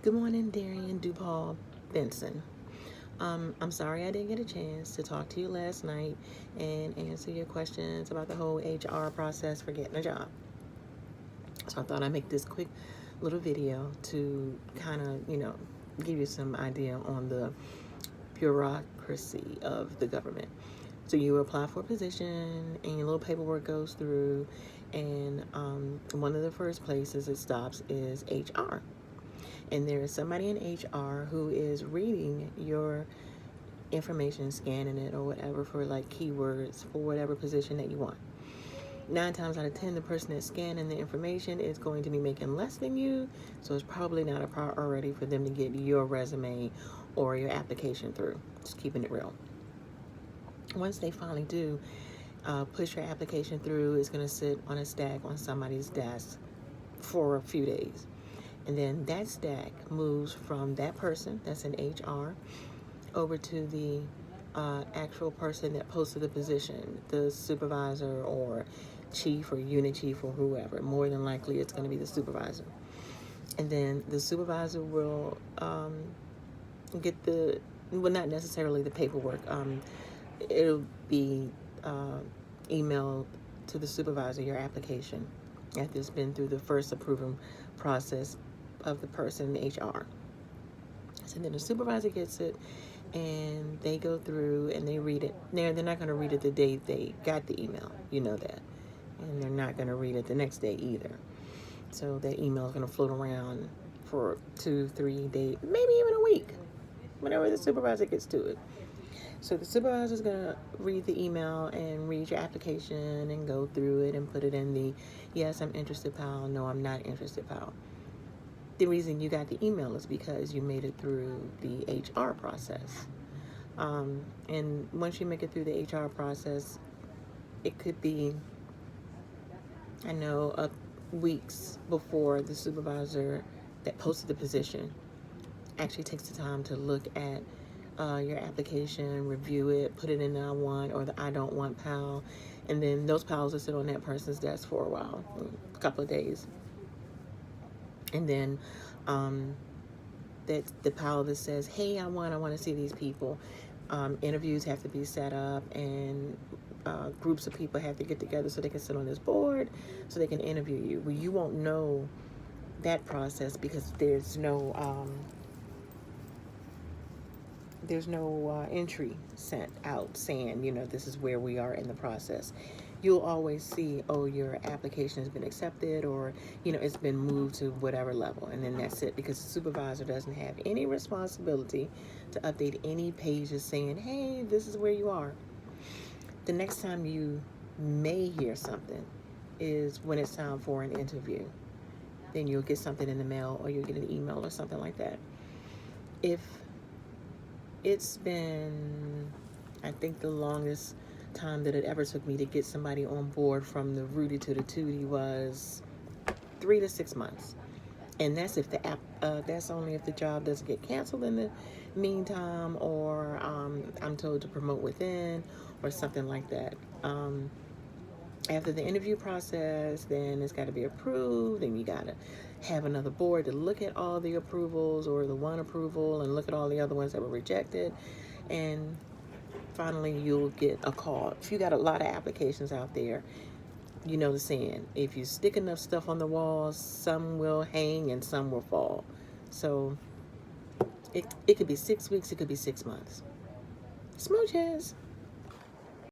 Good morning, Darian DuPaul Benson. I'm sorry I didn't get a chance to talk to you last night and answer your questions about the whole HR process for getting a job. So I thought I'd make this quick little video to kind of, give you some idea on the bureaucracy of the government. So you apply for a position and your little paperwork goes through, and one of the first places it stops is HR. And there is somebody in HR who is reading your information, scanning it or whatever for like keywords for whatever position that you want. 9 times out of 10, the person that's scanning the information is going to be making less than you, so it's probably not a priority for them to get your resume or your application through. Just keeping it real. Once they finally do push your application through, it's going to sit on a stack on somebody's desk for a few days. And then that stack moves from that person that's in HR over to the actual person that posted the position, the supervisor or chief or unit chief or whoever. More than likely, it's going to be the supervisor. And then the supervisor will get not necessarily the paperwork. It'll be emailed to the supervisor, your application, after it's been through the first approving process of the person in HR. So then the supervisor gets it and they go through and they read it. They're not going to read it the day they got the email. You know that. And they're not going to read it the next day either. So that email is going to float around for 2-3 days, maybe even a week, whenever the supervisor gets to it. So the supervisor is going to read the email and read your application and go through it and put it in the yes, I'm interested pile, no, I'm not interested pile. The reason you got the email is because you made it through the HR process. And once you make it through the HR process, it could be, weeks before the supervisor that posted the position actually takes the time to look at your application, review it, put it in the I want or the I don't want pile, and then those piles will sit on that person's desk for a while, a couple of days. And then that the pile that says, hey, I want to see these people. Interviews have to be set up, and groups of people have to get together so they can sit on this board so they can interview you. Well, you won't know that process because there's no entry sent out saying, this is where we are in the process. You'll always see, oh, your application has been accepted, or, it's been moved to whatever level, and then that's it, because the supervisor doesn't have any responsibility to update any pages saying, hey, this is where you are. The next time you may hear something is when it's time for an interview. Then you'll get something in the mail, or you'll get an email or something like that. If it's been, I think the longest time that it ever took me to get somebody on board from the Rudy to the Tootie was 3 to 6 months. And that's if the that's only if the job doesn't get canceled in the meantime, or I'm told to promote within, or something like that. After the interview process, then it's got to be approved, and you got to have another board to look at all the approvals or the one approval and look at all the other ones that were rejected. And finally, you'll get a call. If you got a lot of applications out there, you know the saying, if you stick enough stuff on the walls, some will hang and some will fall. So it could be 6 weeks, it could be 6 months. Smooches.